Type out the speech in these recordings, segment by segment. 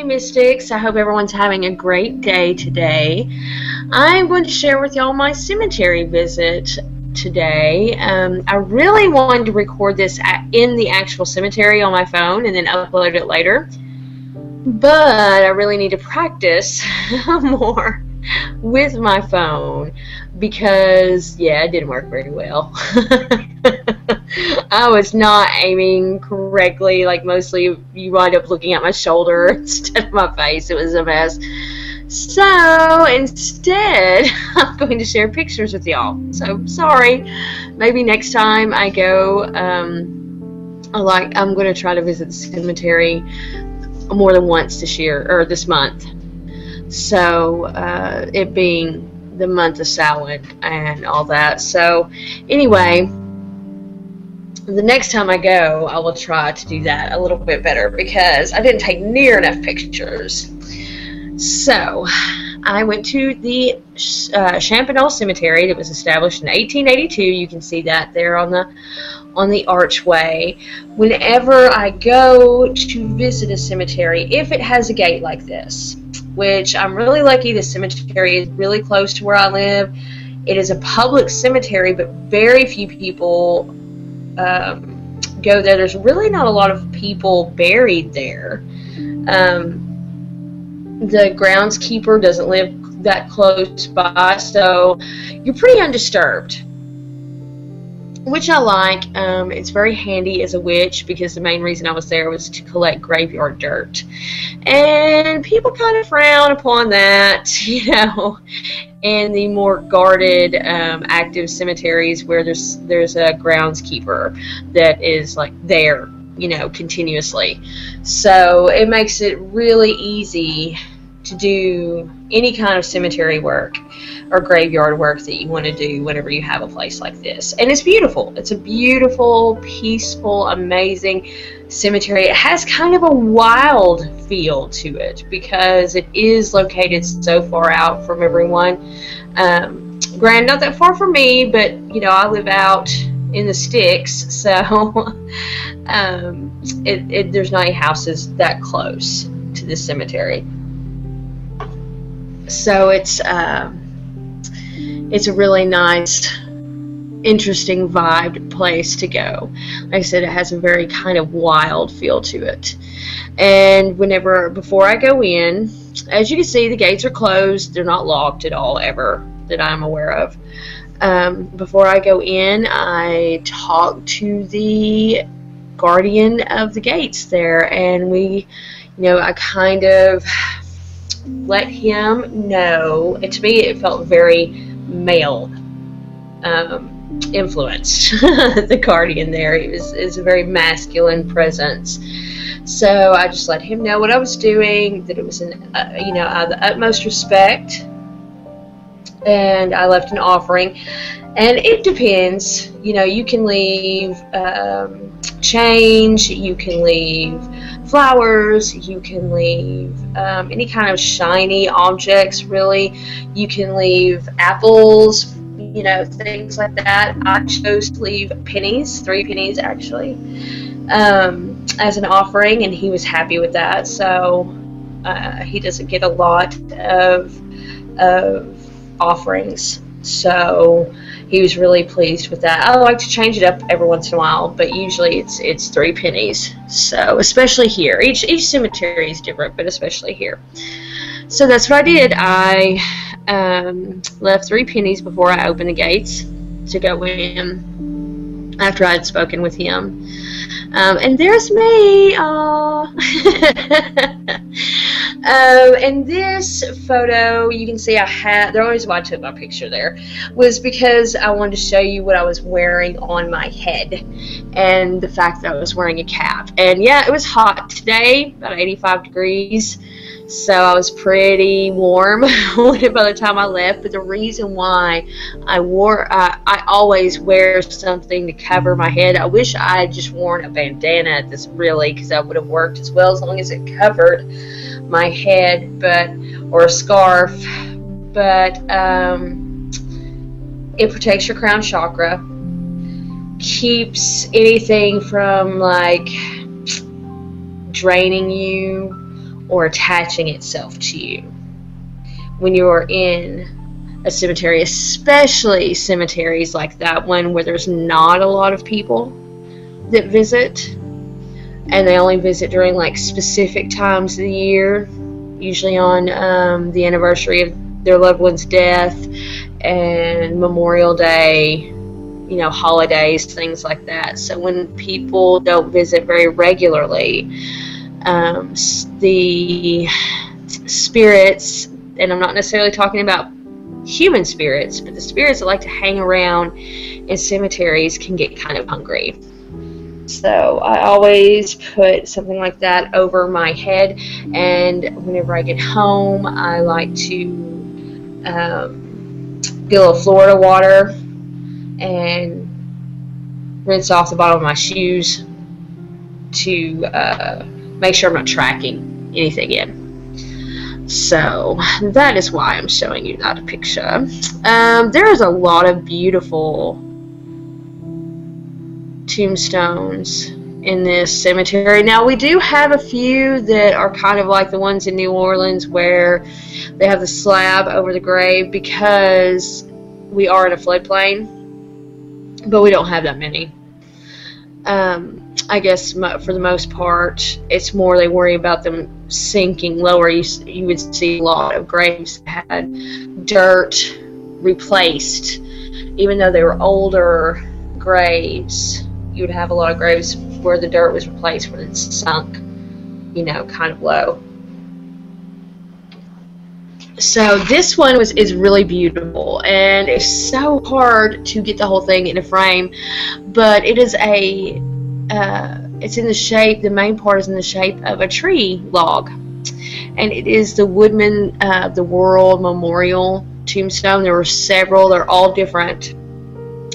Mystics. I hope everyone's having a great day today. I'm going to share with y'all my cemetery visit today. I really wanted to record this in the actual cemetery on my phone and then upload it later. But I really need to practice more with my phone because, yeah, it didn't work very well. I was not aiming correctly. Like, mostly you wind up looking at my shoulder instead of my face. It was a mess. So instead, I'm going to share pictures with y'all. So sorry. Maybe next time I go, I'm going to try to visit the cemetery more than once this year, or this month. So it being the month of Samhain and all that. So anyway, the next time I go, I will try to do that a little bit better because I didn't take near enough pictures. So I went to the Champanel Cemetery that was established in 1882. You can see that there on the archway. Whenever I go to visit a cemetery, if it has a gate like this, which I'm really lucky, the cemetery is really close to where I live. It is a public cemetery, but very few people go there. There's really not a lot of people buried there. The groundskeeper doesn't live that close by, so you're pretty undisturbed, which I like. It's very handy as a witch because the main reason I was there was to collect graveyard dirt, and people kind of frown upon that, you know, in the more guarded, active cemeteries where there's a groundskeeper that is like there, you know, continuously. So it makes it really easy to do any kind of cemetery work or graveyard work that you want to do whenever you have a place like this. And it's beautiful. It's a beautiful, peaceful, amazing cemetery. It has kind of a wild feel to it because it is located so far out from everyone. Granted, not that far from me, but you know, I live out in the sticks, so there's not any houses that close to this cemetery. So it's a really nice, interesting vibed place to go. Like I said, it has a very kind of wild feel to it. And before I go in, as you can see, the gates are closed. They're not locked at all, ever, that I'm aware of. Before I go in, I talk to the guardian of the gates there, and I kind of let him know. To me, it felt very male influenced. The guardian there, is a very masculine presence. So I just let him know what I was doing, that it was out of the utmost respect. And I left an offering, and it depends. You know, you can leave change, you can leave flowers, you can leave any kind of shiny objects, really. You can leave apples, you know, things like that. I chose to leave pennies, 3 pennies actually, as an offering, and he was happy with that. So he doesn't get a lot of offerings, so he was really pleased with that. I like to change it up every once in a while, but usually it's 3 pennies. So especially here, each cemetery is different, but especially here. So that's what I did. I left 3 pennies before I opened the gates to go in after I had spoken with him. And there's me. And this photo, you can see the only reason why I took my picture there was because I wanted to show you what I was wearing on my head and the fact that I was wearing a cap. And yeah, it was hot today, about 85 degrees. So I was pretty warm by the time I left. But the reason why I always wear something to cover my head. I wish I had just worn a bandana at this, really, because that would have worked as well, as long as it covered my head, or a scarf. But it protects your crown chakra, keeps anything from like draining you or attaching itself to you when you are in a cemetery, especially cemeteries like that one where there's not a lot of people that visit, and they only visit during like specific times of the year, usually on the anniversary of their loved one's death and Memorial Day, you know, holidays, things like that. So when people don't visit very regularly, the spirits, and I'm not necessarily talking about human spirits, but the spirits that like to hang around in cemeteries can get kind of hungry. So I always put something like that over my head, and whenever I get home, I like to get a little Florida water and rinse off the bottom of my shoes to make sure I'm not tracking anything in. So that is why I'm showing you that picture. There is a lot of beautiful tombstones in this cemetery. Now, we do have a few that are kind of like the ones in New Orleans where they have the slab over the grave, because we are in a floodplain, but we don't have that many. I guess for the most part, it's more they worry about them sinking lower. You would see a lot of graves that had dirt replaced. Even though they were older graves, you would have a lot of graves where the dirt was replaced, where it's sunk, you know, kind of low. So this one is really beautiful, and it's so hard to get the whole thing in a frame, but it is it's in the shape, the main part is in the shape of a tree log, and it is the Woodman the World Memorial Tombstone. There were several, they're all different.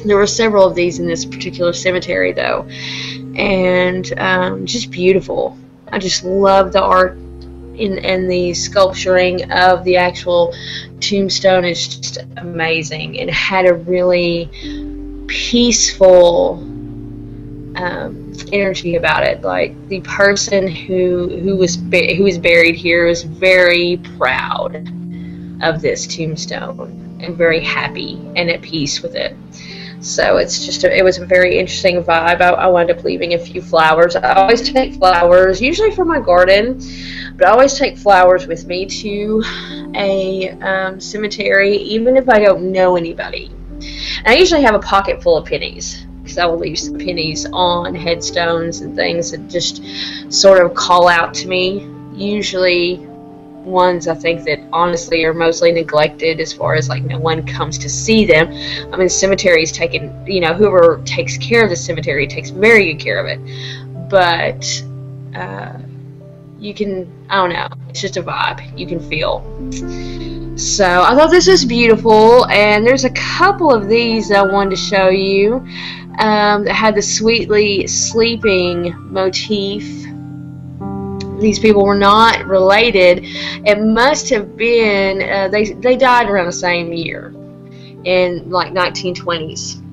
There were several of these in this particular cemetery though, and just beautiful. I just love the art and the sculpturing of the actual tombstone is just amazing, and had a really peaceful energy about it. Like, the person who was buried here was very proud of this tombstone and very happy and at peace with it. So it's just it was a very interesting vibe. I wound up leaving a few flowers. I always take flowers, usually for my garden, but I always take flowers with me to a cemetery, even if I don't know anybody. And I usually have a pocket full of pennies, because I will leave some pennies on headstones and things that just sort of call out to me. Usually ones I think that honestly are mostly neglected, as far as like no one comes to see them. I mean, the cemetery's taken, you know, whoever takes care of the cemetery takes very good care of it. But you can, I don't know, it's just a vibe you can feel. So I thought this was beautiful, and there's a couple of these that I wanted to show you that had the sweetly sleeping motif. These people were not related. It must have been, they died around the same year, in like 1920s.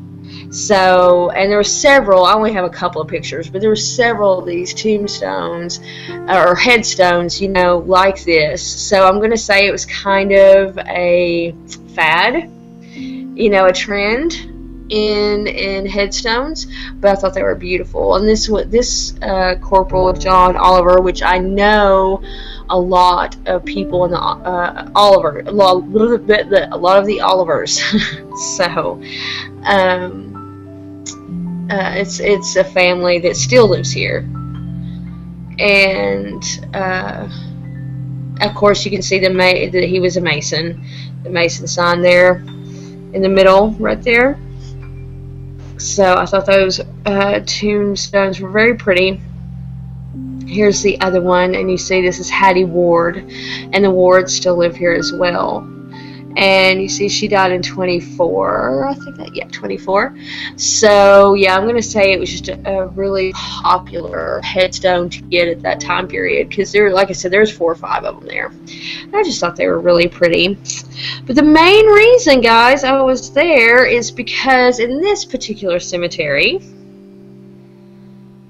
So, and there were several, I only have a couple of pictures, but there were several of these tombstones, or headstones, you know, like this. So I'm going to say it was kind of a fad, you know, a trend in headstones, but I thought they were beautiful. And this Corporal John Oliver, which I know a lot of people in the Oliver, a lot of the Olivers. So it's a family that still lives here, and of course you can see that he was a Mason, the Mason sign there in the middle right there. So I thought those tombstones were very pretty. Here's the other one, and you see this is Hattie Ward, and the Wards still live here as well. And you see she died in 24, I think that, yeah, 24. So yeah, I'm going to say it was just a really popular headstone to get at that time period, because there, like I said, there's 4 or 5 of them there. And I just thought they were really pretty. But the main reason, guys, I was there is because in this particular cemetery,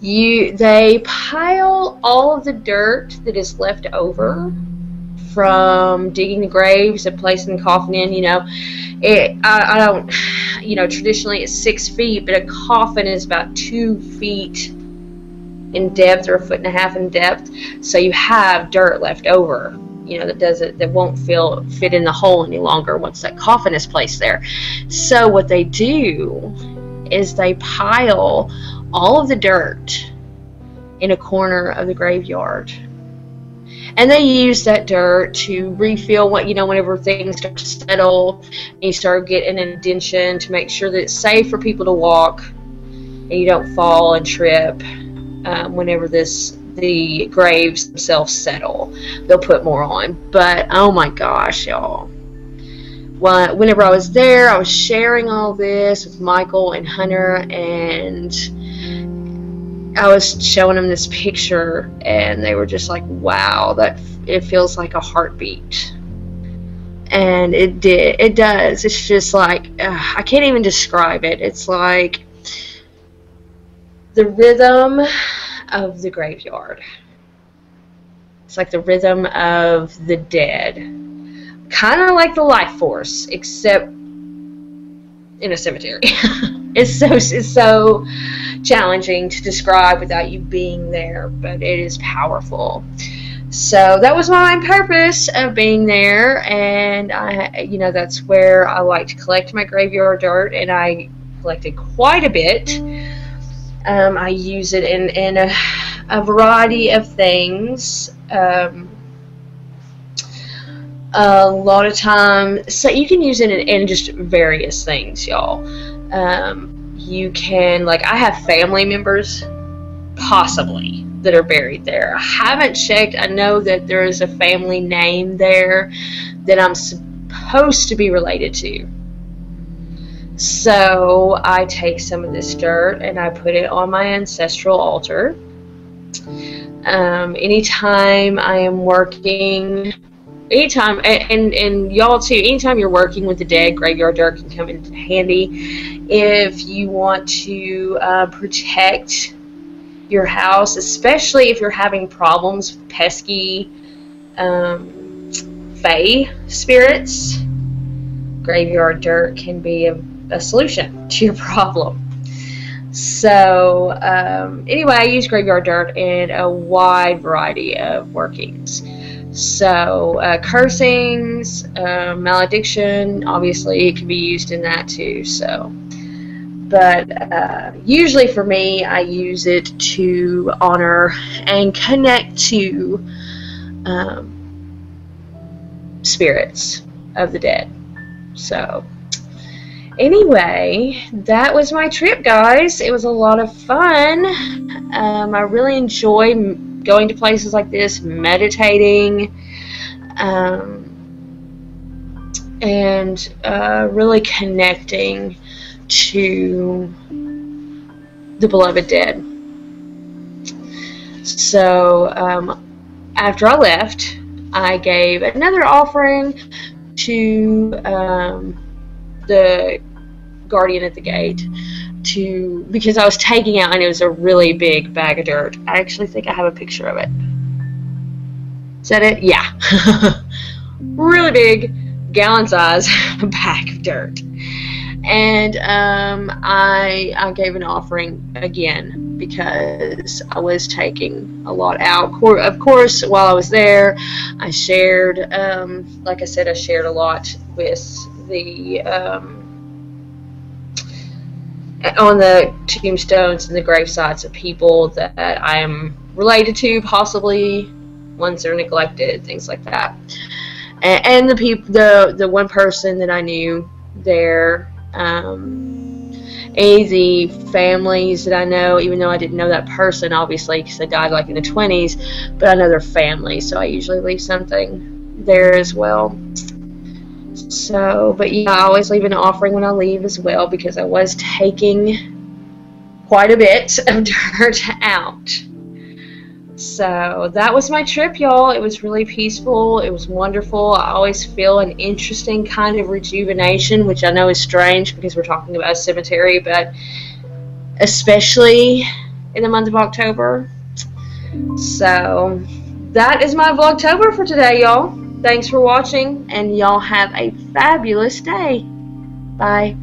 They pile all of the dirt that is left over from digging the graves and placing the coffin in. You know, I don't, you know, traditionally it's 6 feet, but a coffin is about 2 feet in depth, or 1.5 feet in depth. So you have dirt left over, you know, that won't fit in the hole any longer once that coffin is placed there. So what they do is they pile all of the dirt in a corner of the graveyard, and they use that dirt to refill what, you know, whenever things start to settle and you start getting an indention, to make sure that it's safe for people to walk and you don't fall and trip. Whenever the graves themselves settle, they'll put more on. But oh my gosh, y'all, whenever I was there, I was sharing all this with Michael and Hunter, and I was showing them this picture, and they were just like, wow, that it feels like a heartbeat. And it does. It's just like, I can't even describe it. It's like the rhythm of the graveyard. It's like the rhythm of the dead. Kind of like the life force, except in a cemetery. It's so challenging to describe without you being there, but it is powerful. So that was my main purpose of being there, and you know, that's where I like to collect my graveyard dirt, and I collected quite a bit. I use it in a variety of things. A lot of time, so you can use it in just various things, y'all. You can, like, I have family members possibly that are buried there. I haven't checked. I know that there is a family name there that I'm supposed to be related to. So I take some of this dirt and I put it on my ancestral altar. Anytime I am working, anytime, and y'all too, anytime you're working with the dead, graveyard dirt can come in handy. If you want to protect your house, especially if you're having problems with pesky fae spirits, graveyard dirt can be a solution to your problem. So anyway, I use graveyard dirt in a wide variety of workings. So cursings, malediction, obviously it can be used in that too. So, but usually for me, I use it to honor and connect to spirits of the dead. So anyway, that was my trip, guys. It was a lot of fun. I really enjoy going to places like this, meditating, and really connecting to the beloved dead. So after I left, I gave another offering to the guardian at the gate, because I was taking out, and it was a really big bag of dirt. I actually think I have a picture of it. Is that it? Yeah. Really big, gallon size bag of dirt. And I gave an offering again because I was taking a lot out. Of course, while I was there, I shared, like I said, I shared a lot with the on the tombstones and the grave sites of people that I am related to, possibly ones that are neglected, things like that. And the people, the one person that I knew there, any of the families that I know, even though I didn't know that person, obviously, because they died like in the 20s, but I know their family, so I usually leave something there as well. So, but yeah, I always leave an offering when I leave as well, because I was taking quite a bit of dirt out. So that was my trip, y'all. It was really peaceful. It was wonderful. I always feel an interesting kind of rejuvenation, which I know is strange because we're talking about a cemetery, but especially in the month of October. So that is my Vlogtober for today, y'all. Thanks for watching, and y'all have a fabulous day. Bye.